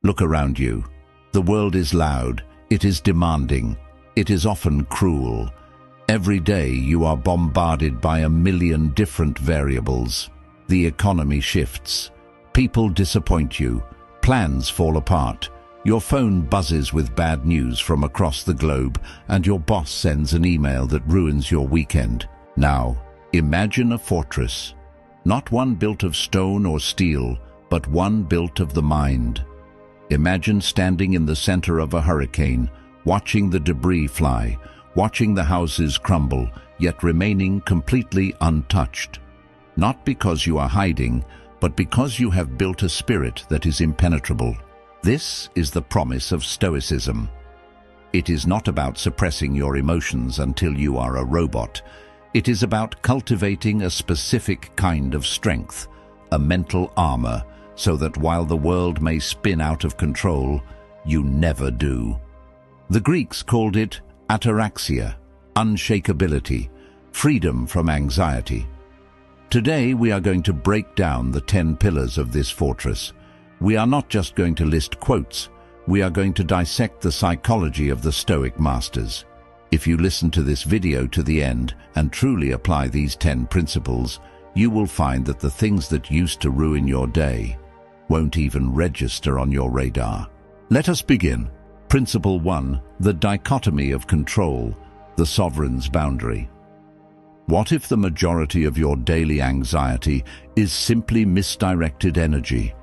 Look around you. The world is loud, it is demanding, it is often cruel. Every day you are bombarded by a million different variables. The economy shifts. People disappoint you. Plans fall apart. Your phone buzzes with bad news from across the globe, and your boss sends an email that ruins your weekend. Now, imagine a fortress. Not one built of stone or steel, but one built of the mind. Imagine standing in the center of a hurricane, watching the debris fly, watching the houses crumble, yet remaining completely untouched. Not because you are hiding, but because you have built a spirit that is impenetrable. This is the promise of Stoicism. It is not about suppressing your emotions until you are a robot. It is about cultivating a specific kind of strength, a mental armor, so that while the world may spin out of control, you never do. The Greeks called it ataraxia, unshakability, freedom from anxiety. Today we are going to break down the 10 pillars of this fortress. We are not just going to list quotes, we are going to dissect the psychology of the Stoic masters. If you listen to this video to the end and truly apply these 10 principles, you will find that the things that used to ruin your day won't even register on your radar. Let us begin. Principle 1, the dichotomy of control, the sovereign's boundary. What if the majority of your daily anxiety is simply misdirected energy?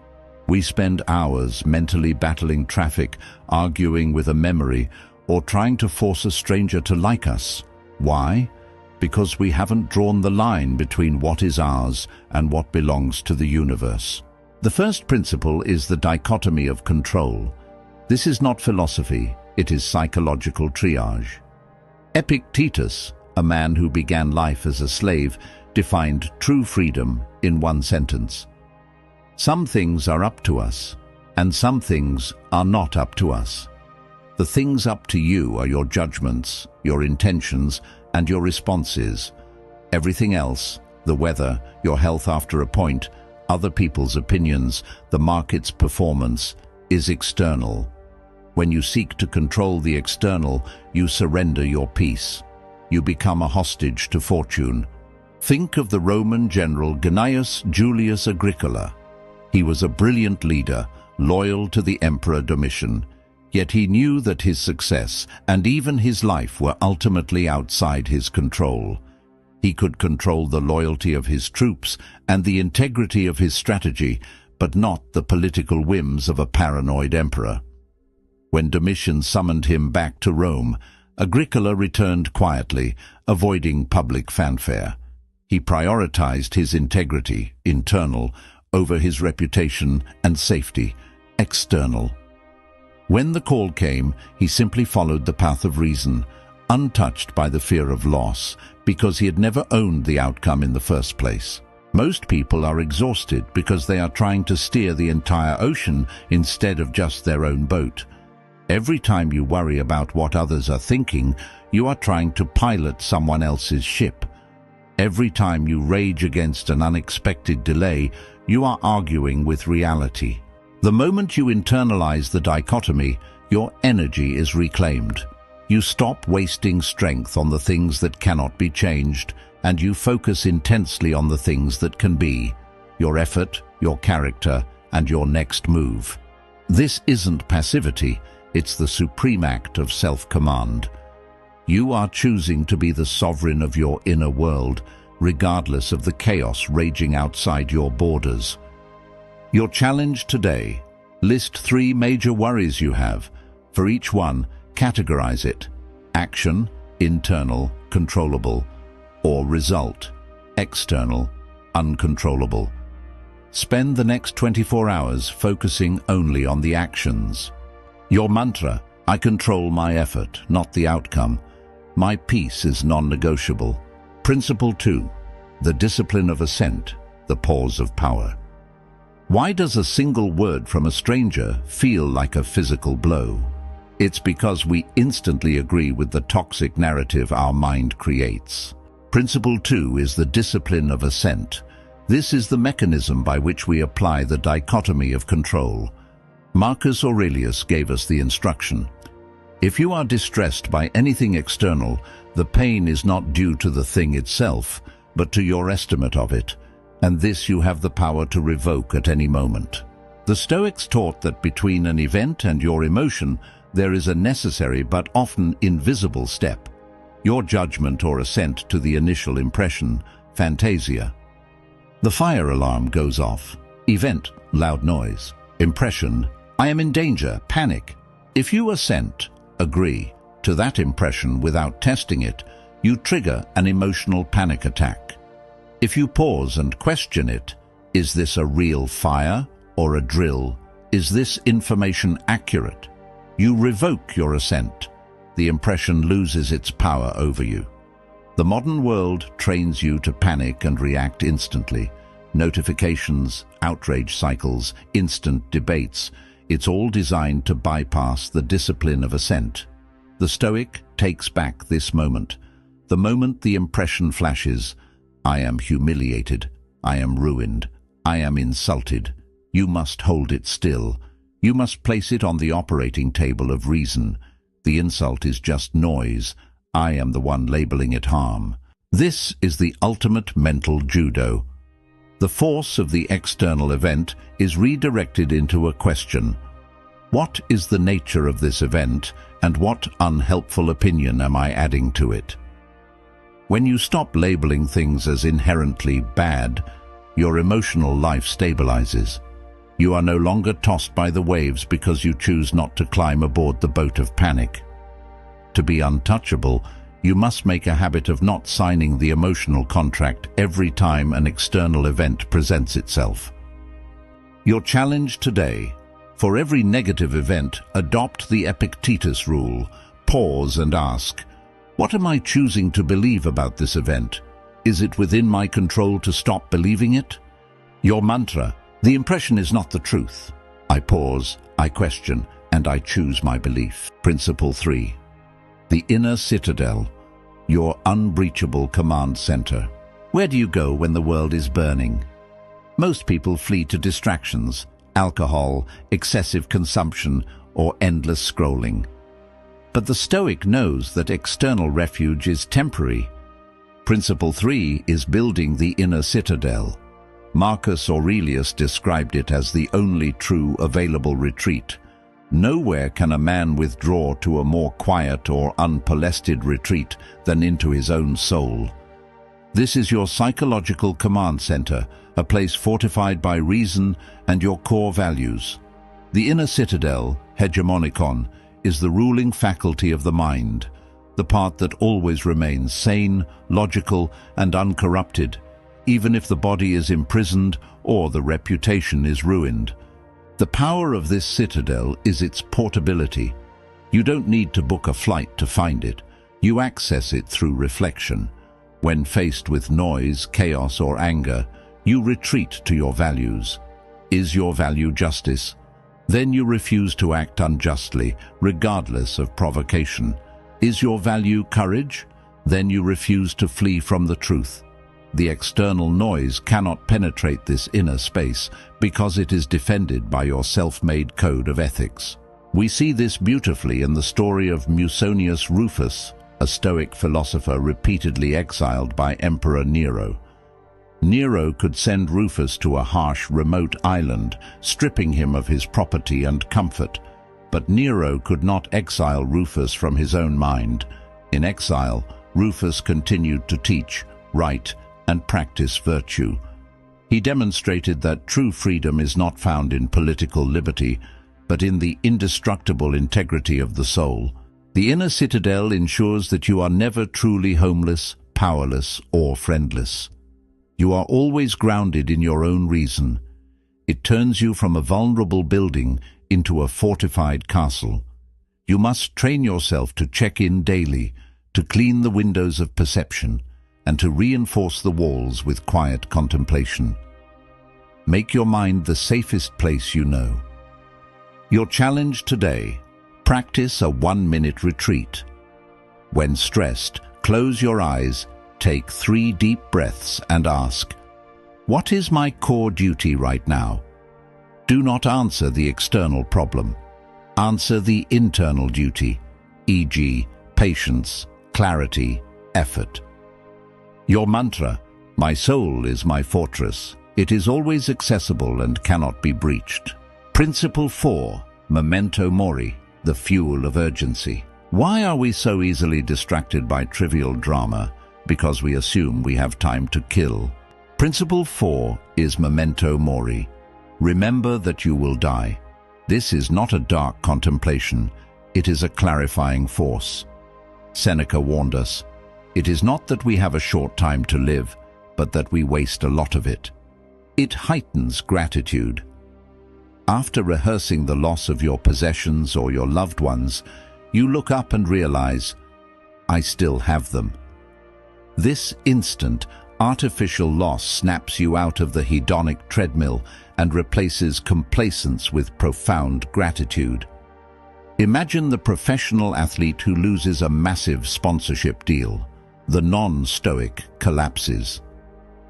We spend hours mentally battling traffic, arguing with a memory, or trying to force a stranger to like us. Why? Because we haven't drawn the line between what is ours and what belongs to the universe. The first principle is the dichotomy of control. This is not philosophy, it is psychological triage. Epictetus, a man who began life as a slave, defined true freedom in one sentence. Some things are up to us, and some things are not up to us. The things up to you are your judgments, your intentions, and your responses. Everything else, the weather, your health after a point, other people's opinions, the market's performance, is external. When you seek to control the external, you surrender your peace. You become a hostage to fortune. Think of the Roman general Gnaeus Julius Agricola. He was a brilliant leader, loyal to the Emperor Domitian, yet he knew that his success and even his life were ultimately outside his control. He could control the loyalty of his troops and the integrity of his strategy, but not the political whims of a paranoid emperor. When Domitian summoned him back to Rome, Agricola returned quietly, avoiding public fanfare. He prioritized his integrity, internal, over his reputation and safety, external. When the call came, he simply followed the path of reason, untouched by the fear of loss, because he had never owned the outcome in the first place. Most people are exhausted because they are trying to steer the entire ocean instead of just their own boat. Every time you worry about what others are thinking, you are trying to pilot someone else's ship. Every time you rage against an unexpected delay, you are arguing with reality. The moment you internalize the dichotomy, your energy is reclaimed. You stop wasting strength on the things that cannot be changed, and you focus intensely on the things that can be, your effort, your character, and your next move. This isn't passivity, it's the supreme act of self-command. You are choosing to be the sovereign of your inner world, regardless of the chaos raging outside your borders. Your challenge today: list 3 major worries you have. For each one, categorize it: action, internal, controllable, or result, external, uncontrollable. Spend the next 24 hours focusing only on the actions. Your mantra: I control my effort, not the outcome. My peace is non-negotiable. Principle 2, the discipline of assent, the pause of power. Why does a single word from a stranger feel like a physical blow? It's because we instantly agree with the toxic narrative our mind creates. Principle 2 is the discipline of assent. This is the mechanism by which we apply the dichotomy of control. Marcus Aurelius gave us the instruction. If you are distressed by anything external, the pain is not due to the thing itself, but to your estimate of it, and this you have the power to revoke at any moment. The Stoics taught that between an event and your emotion, there is a necessary but often invisible step. Your judgment or assent to the initial impression, fantasia. The fire alarm goes off. Event, loud noise. Impression, I am in danger, panic. If you assent, agree, to that impression without testing it, you trigger an emotional panic attack. If you pause and question it, is this a real fire or a drill? Is this information accurate? You revoke your assent. The impression loses its power over you. The modern world trains you to panic and react instantly. Notifications, outrage cycles, instant debates. It's all designed to bypass the discipline of assent. The Stoic takes back this moment. The moment the impression flashes, I am humiliated, I am ruined, I am insulted. You must hold it still. You must place it on the operating table of reason. The insult is just noise. I am the one labeling it harm. This is the ultimate mental judo. The force of the external event is redirected into a question. What is the nature of this event, and what unhelpful opinion am I adding to it? When you stop labeling things as inherently bad, your emotional life stabilizes. You are no longer tossed by the waves because you choose not to climb aboard the boat of panic. To be untouchable, you must make a habit of not signing the emotional contract every time an external event presents itself. Your challenge today: for every negative event, adopt the Epictetus rule. Pause and ask, what am I choosing to believe about this event? Is it within my control to stop believing it? Your mantra: the impression is not the truth. I pause, I question, and I choose my belief. Principle 3. The inner citadel, your unbreachable command center. Where do you go when the world is burning? Most people flee to distractions, alcohol, excessive consumption, or endless scrolling. But the Stoic knows that external refuge is temporary. Principle 3 is building the inner citadel. Marcus Aurelius described it as the only true available retreat. Nowhere can a man withdraw to a more quiet or unmolested retreat than into his own soul. This is your psychological command center, a place fortified by reason and your core values. The inner citadel, hegemonikon, is the ruling faculty of the mind, the part that always remains sane, logical, and uncorrupted, even if the body is imprisoned or the reputation is ruined. The power of this citadel is its portability. You don't need to book a flight to find it. You access it through reflection. When faced with noise, chaos, or anger, you retreat to your values. Is your value justice? Then you refuse to act unjustly, regardless of provocation. Is your value courage? Then you refuse to flee from the truth. The external noise cannot penetrate this inner space because it is defended by your self-made code of ethics. We see this beautifully in the story of Musonius Rufus, a Stoic philosopher repeatedly exiled by Emperor Nero. Nero could send Rufus to a harsh, remote island, stripping him of his property and comfort. But Nero could not exile Rufus from his own mind. In exile, Rufus continued to teach, write, and practice virtue. He demonstrated that true freedom is not found in political liberty, but in the indestructible integrity of the soul. The inner citadel ensures that you are never truly homeless, powerless, or friendless. You are always grounded in your own reason. It turns you from a vulnerable building into a fortified castle. You must train yourself to check in daily, to clean the windows of perception, and to reinforce the walls with quiet contemplation. Make your mind the safest place you know. Your challenge today: practice a 1-minute retreat. When stressed, close your eyes, take 3 deep breaths and ask, what is my core duty right now? Do not answer the external problem. Answer the internal duty, e.g., patience, clarity, effort. Your mantra: my soul is my fortress. It is always accessible and cannot be breached. Principle 4, memento mori, the fuel of urgency. Why are we so easily distracted by trivial drama? Because we assume we have time to kill. Principle 4 is memento mori. Remember that you will die. This is not a dark contemplation. It is a clarifying force. Seneca warned us, it is not that we have a short time to live, but that we waste a lot of it. It heightens gratitude. After rehearsing the loss of your possessions or your loved ones, you look up and realize, I still have them. This instant, artificial loss snaps you out of the hedonic treadmill and replaces complacence with profound gratitude. Imagine the professional athlete who loses a massive sponsorship deal. The non-Stoic collapses.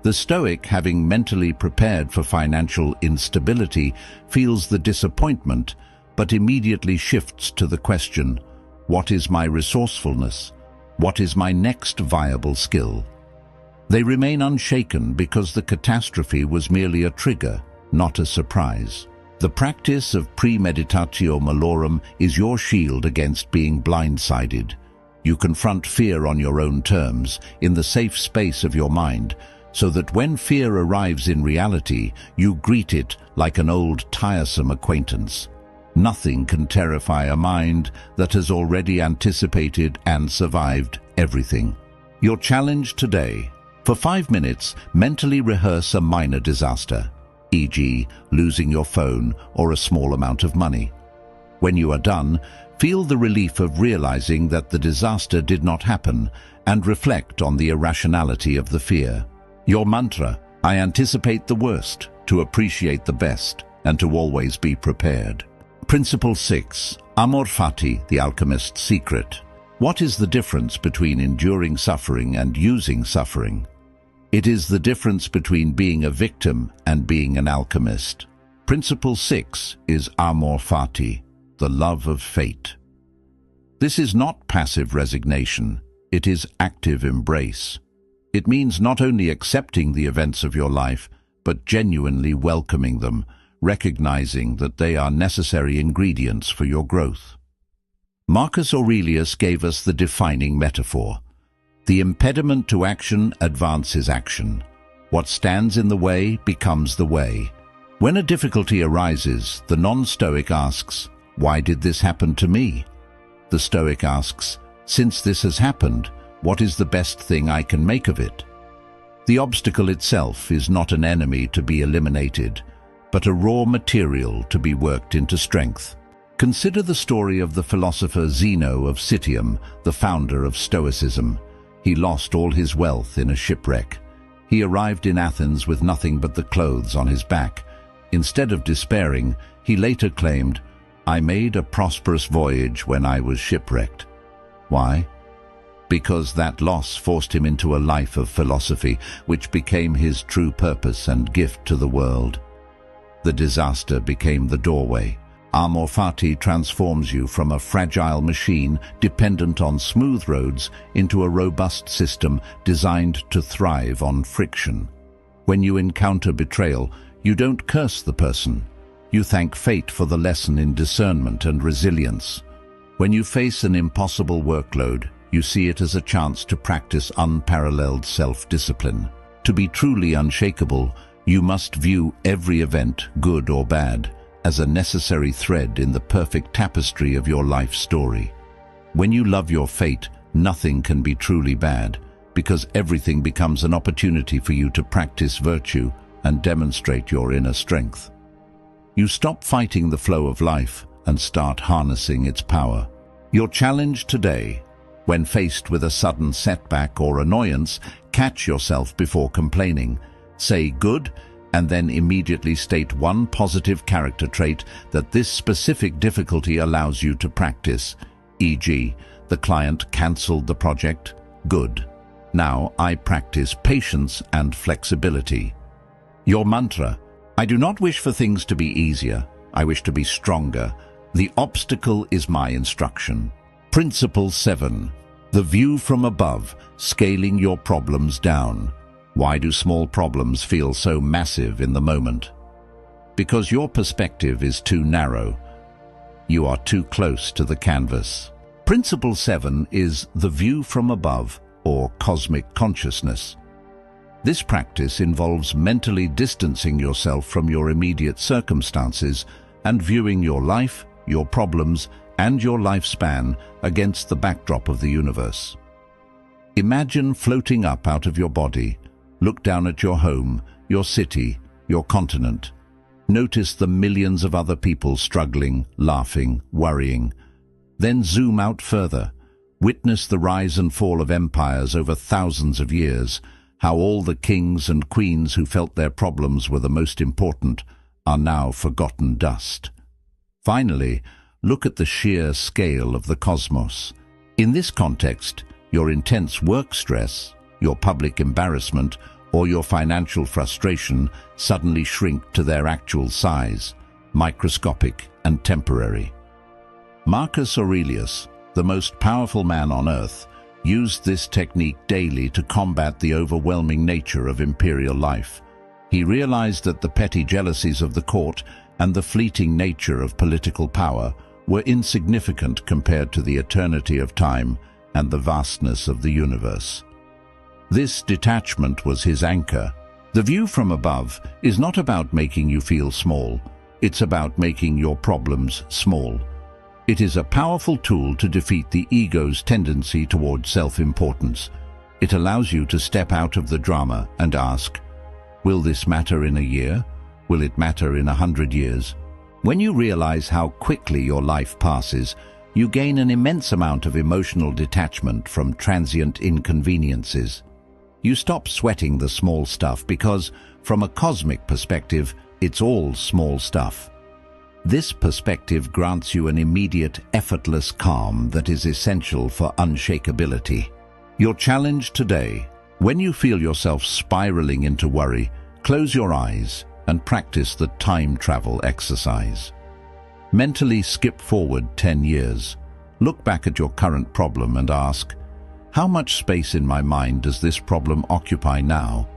The Stoic, having mentally prepared for financial instability, feels the disappointment, but immediately shifts to the question, what is my resourcefulness? What is my next viable skill? They remain unshaken because the catastrophe was merely a trigger, not a surprise. The practice of premeditatio malorum is your shield against being blindsided. You confront fear on your own terms, in the safe space of your mind, so that when fear arrives in reality, you greet it like an old tiresome acquaintance. Nothing can terrify a mind that has already anticipated and survived everything. Your challenge today: for 5 minutes, mentally rehearse a minor disaster, e.g., losing your phone or a small amount of money. When you are done, feel the relief of realizing that the disaster did not happen and reflect on the irrationality of the fear. Your mantra: I anticipate the worst, to appreciate the best, and to always be prepared. Principle 6, amor fati, the alchemist's secret. What is the difference between enduring suffering and using suffering? It is the difference between being a victim and being an alchemist. Principle 6 is amor fati, the love of fate. This is not passive resignation, it is active embrace. It means not only accepting the events of your life, but genuinely welcoming them, recognizing that they are necessary ingredients for your growth. Marcus Aurelius gave us the defining metaphor. The impediment to action advances action. What stands in the way becomes the way. When a difficulty arises, the non-Stoic asks, why did this happen to me? The Stoic asks, since this has happened, what is the best thing I can make of it? The obstacle itself is not an enemy to be eliminated, but a raw material to be worked into strength. Consider the story of the philosopher Zeno of Citium, the founder of Stoicism. He lost all his wealth in a shipwreck. He arrived in Athens with nothing but the clothes on his back. Instead of despairing, he later claimed, I made a prosperous voyage when I was shipwrecked. Why? Because that loss forced him into a life of philosophy, which became his true purpose and gift to the world. The disaster became the doorway. Amor fati transforms you from a fragile machine dependent on smooth roads into a robust system designed to thrive on friction. When you encounter betrayal, you don't curse the person. You thank fate for the lesson in discernment and resilience. When you face an impossible workload, you see it as a chance to practice unparalleled self-discipline. To be truly unshakable, you must view every event, good or bad, as a necessary thread in the perfect tapestry of your life story. When you love your fate, nothing can be truly bad, because everything becomes an opportunity for you to practice virtue and demonstrate your inner strength. You stop fighting the flow of life and start harnessing its power. Your challenge today: when faced with a sudden setback or annoyance, catch yourself before complaining. Say good, and then immediately state one positive character trait that this specific difficulty allows you to practice. E.g., the client cancelled the project. Good. Now I practice patience and flexibility. Your mantra: I do not wish for things to be easier. I wish to be stronger. The obstacle is my instruction. Principle 7. The view from above, scaling your problems down. Why do small problems feel so massive in the moment? Because your perspective is too narrow. You are too close to the canvas. Principle 7 is the view from above, or cosmic consciousness. This practice involves mentally distancing yourself from your immediate circumstances and viewing your life, your problems, and your lifespan against the backdrop of the universe. Imagine floating up out of your body. Look down at your home, your city, your continent. Notice the millions of other people struggling, laughing, worrying. Then zoom out further. Witness the rise and fall of empires over thousands of years, how all the kings and queens who felt their problems were the most important are now forgotten dust. Finally, look at the sheer scale of the cosmos. In this context, your intense work stress, your public embarrassment, or your financial frustration suddenly shrink to their actual size, microscopic and temporary. Marcus Aurelius, the most powerful man on earth, used this technique daily to combat the overwhelming nature of imperial life. He realized that the petty jealousies of the court and the fleeting nature of political power were insignificant compared to the eternity of time and the vastness of the universe. This detachment was his anchor. The view from above is not about making you feel small. It's about making your problems small. It is a powerful tool to defeat the ego's tendency toward self-importance. It allows you to step out of the drama and ask, will this matter in a year? Will it matter in 100 years? When you realize how quickly your life passes, you gain an immense amount of emotional detachment from transient inconveniences. You stop sweating the small stuff because, from a cosmic perspective, it's all small stuff. This perspective grants you an immediate, effortless calm that is essential for unshakability. Your challenge today: when you feel yourself spiraling into worry, close your eyes and practice the time travel exercise. Mentally skip forward 10 years. Look back at your current problem and ask, how much space in my mind does this problem occupy now?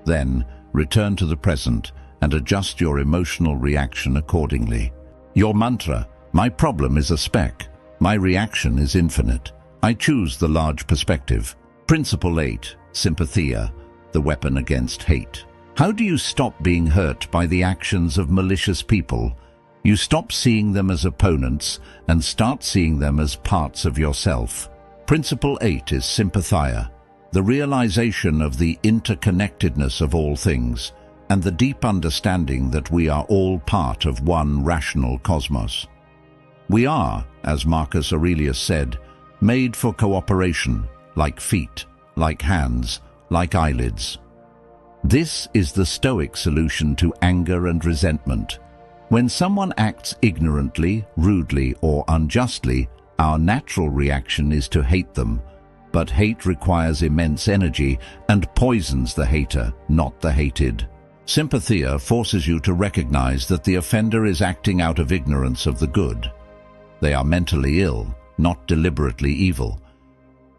Then, return to the present and adjust your emotional reaction accordingly. Your mantra: my problem is a speck, my reaction is infinite. I choose the large perspective. Principle 8, sympathia, the weapon against hate. How do you stop being hurt by the actions of malicious people? You stop seeing them as opponents and start seeing them as parts of yourself. Principle 8 is sympathia, the realization of the interconnectedness of all things, and the deep understanding that we are all part of one rational cosmos. We are, as Marcus Aurelius said, made for cooperation, like feet, like hands, like eyelids. This is the Stoic solution to anger and resentment. When someone acts ignorantly, rudely, or unjustly, our natural reaction is to hate them. But hate requires immense energy and poisons the hater, not the hated. Sympathia forces you to recognize that the offender is acting out of ignorance of the good. They are mentally ill, not deliberately evil.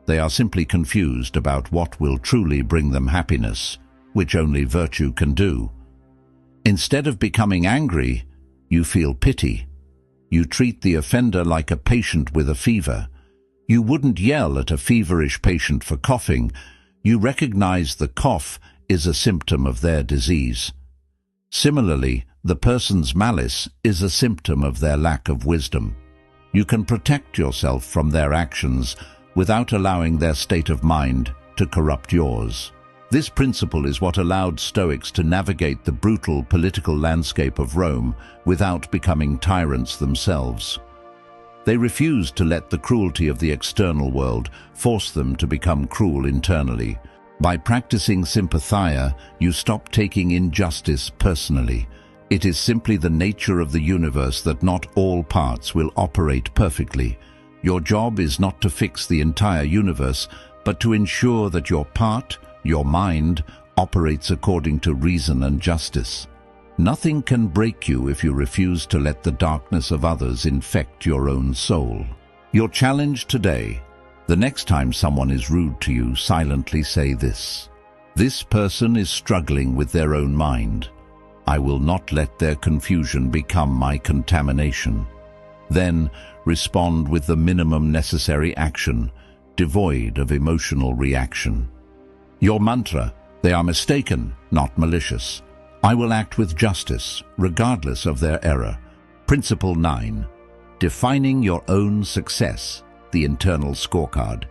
They are simply confused about what will truly bring them happiness, which only virtue can do. Instead of becoming angry, you feel pity. You treat the offender like a patient with a fever. You wouldn't yell at a feverish patient for coughing. You recognize the cough is a symptom of their disease. Similarly, the person's malice is a symptom of their lack of wisdom. You can protect yourself from their actions without allowing their state of mind to corrupt yours. This principle is what allowed Stoics to navigate the brutal political landscape of Rome without becoming tyrants themselves. They refused to let the cruelty of the external world force them to become cruel internally. By practicing sympathia, you stop taking injustice personally. It is simply the nature of the universe that not all parts will operate perfectly. Your job is not to fix the entire universe, but to ensure that your part, your mind, operates according to reason and justice. Nothing can break you if you refuse to let the darkness of others infect your own soul. Your challenge today: the next time someone is rude to you, silently say this: "This person is struggling with their own mind. I will not let their confusion become my contamination." Then respond with the minimum necessary action, devoid of emotional reaction. Your mantra: they are mistaken, not malicious. I will act with justice, regardless of their error. Principle 9. Defining your own success, the internal scorecard.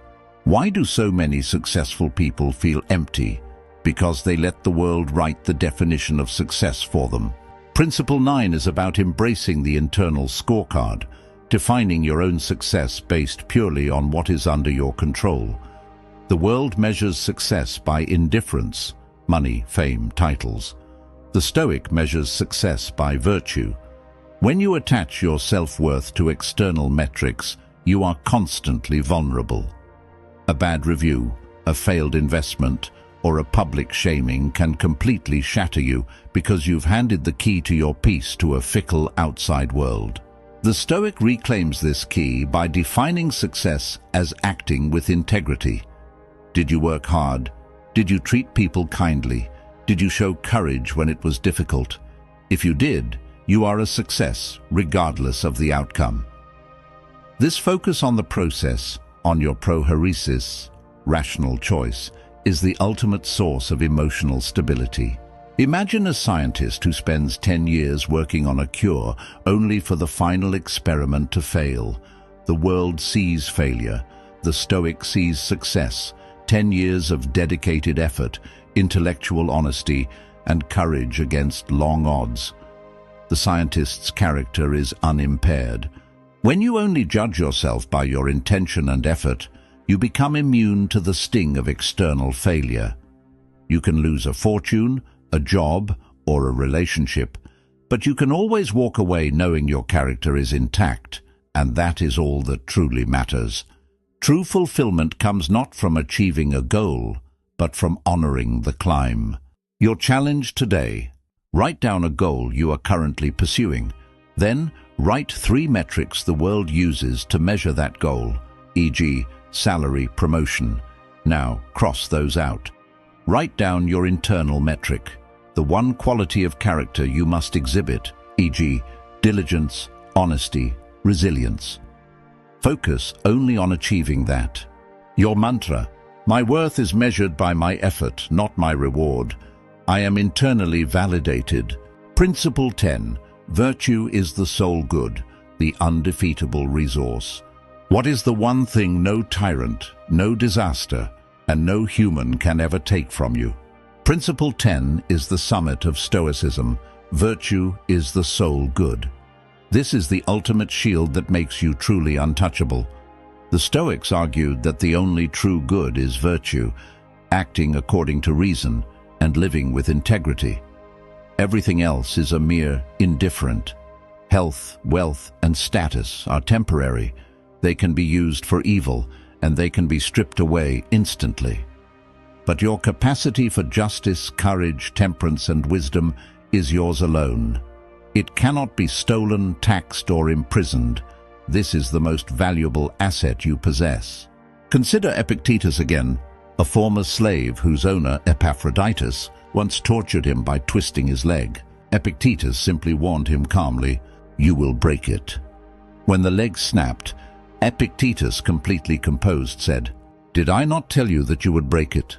Why do so many successful people feel empty? Because they let the world write the definition of success for them. Principle 9 is about embracing the internal scorecard, defining your own success based purely on what is under your control. The world measures success by indifference, money, fame, titles. The Stoic measures success by virtue. When you attach your self-worth to external metrics, you are constantly vulnerable. A bad review, a failed investment, or a public shaming can completely shatter you because you've handed the key to your peace to a fickle outside world. The Stoic reclaims this key by defining success as acting with integrity. Did you work hard? Did you treat people kindly? Did you show courage when it was difficult? If you did, you are a success, regardless of the outcome. This focus on the process, on your prohairesis, rational choice, is the ultimate source of emotional stability. Imagine a scientist who spends 10 years working on a cure only for the final experiment to fail. The world sees failure. The Stoic sees success. 10 years of dedicated effort, intellectual honesty, and courage against long odds. The scientist's character is unimpaired. When you only judge yourself by your intention and effort, you become immune to the sting of external failure. You can lose a fortune, a job, or a relationship, but you can always walk away knowing your character is intact, and that is all that truly matters. True fulfillment comes not from achieving a goal, but from honoring the climb. Your challenge today: write down a goal you are currently pursuing. Then, write 3 metrics the world uses to measure that goal, e.g., salary, promotion. Now, cross those out. Write down your internal metric, the one quality of character you must exhibit, e.g., diligence, honesty, resilience. Focus only on achieving that. Your mantra: my worth is measured by my effort, not my reward. I am internally validated. Principle 10. Virtue is the sole good, the undefeatable resource. What is the one thing no tyrant, no disaster, and no human can ever take from you? Principle 10 is the summit of Stoicism. Virtue is the sole good. This is the ultimate shield that makes you truly untouchable. The Stoics argued that the only true good is virtue, acting according to reason and living with integrity. Everything else is a mere indifferent. Health, wealth, and status are temporary. They can be used for evil, and they can be stripped away instantly. But your capacity for justice, courage, temperance, and wisdom is yours alone. It cannot be stolen, taxed, or imprisoned. This is the most valuable asset you possess. Consider Epictetus again, a former slave whose owner, Epaphroditus, once tortured him by twisting his leg. Epictetus simply warned him calmly, "You will break it." When the leg snapped, Epictetus, completely composed, said, "Did I not tell you that you would break it?"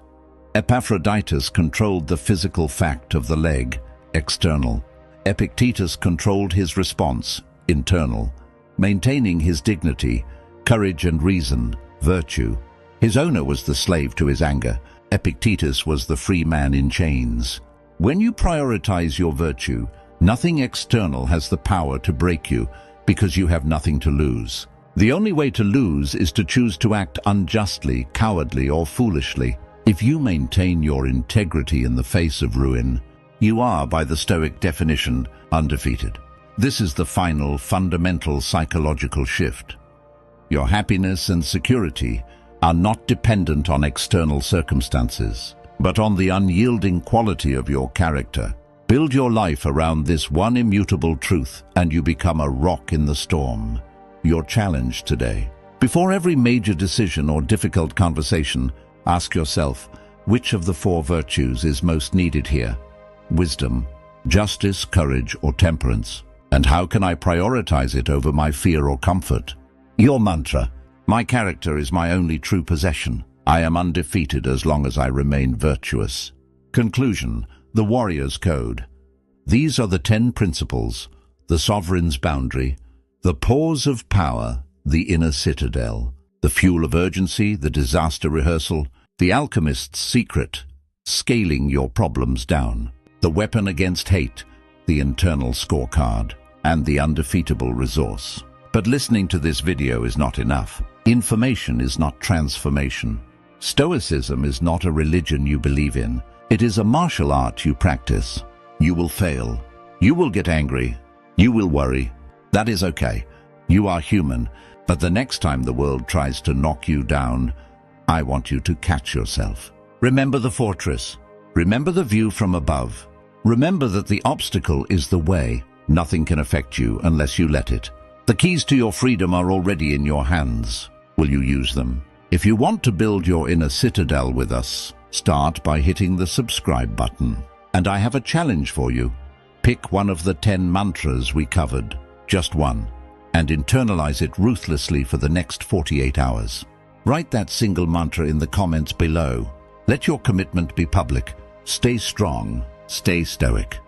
Epaphroditus controlled the physical fact of the leg, external. Epictetus controlled his response, internal, maintaining his dignity, courage and reason, virtue. His owner was the slave to his anger. Epictetus was the free man in chains. When you prioritize your virtue, nothing external has the power to break you because you have nothing to lose. The only way to lose is to choose to act unjustly, cowardly, or foolishly. If you maintain your integrity in the face of ruin, you are, by the Stoic definition, undefeated. This is the final, fundamental psychological shift. Your happiness and security are not dependent on external circumstances, but on the unyielding quality of your character. Build your life around this one immutable truth, and you become a rock in the storm. Your challenge today. Before every major decision or difficult conversation, ask yourself, which of the four virtues is most needed here? Wisdom, justice, courage, or temperance? And how can I prioritize it over my fear or comfort? Your mantra. My character is my only true possession. I am undefeated as long as I remain virtuous. Conclusion. The warrior's code. These are the 10 principles: the sovereign's boundary, the pause of power, the inner citadel, the fuel of urgency, the disaster rehearsal, the alchemist's secret, scaling your problems down, the weapon against hate, the internal scorecard, and the undefeatable resource. But listening to this video is not enough. Information is not transformation. Stoicism is not a religion you believe in. It is a martial art you practice. You will fail. You will get angry. You will worry. That is okay. You are human. But the next time the world tries to knock you down, I want you to catch yourself. Remember the fortress. Remember the view from above. Remember that the obstacle is the way. Nothing can affect you unless you let it. The keys to your freedom are already in your hands. Will you use them? If you want to build your inner citadel with us, start by hitting the subscribe button. And I have a challenge for you. Pick one of the 10 mantras we covered, just one, and internalize it ruthlessly for the next 48 hours. Write that single mantra in the comments below. Let your commitment be public. Stay strong, stay stoic.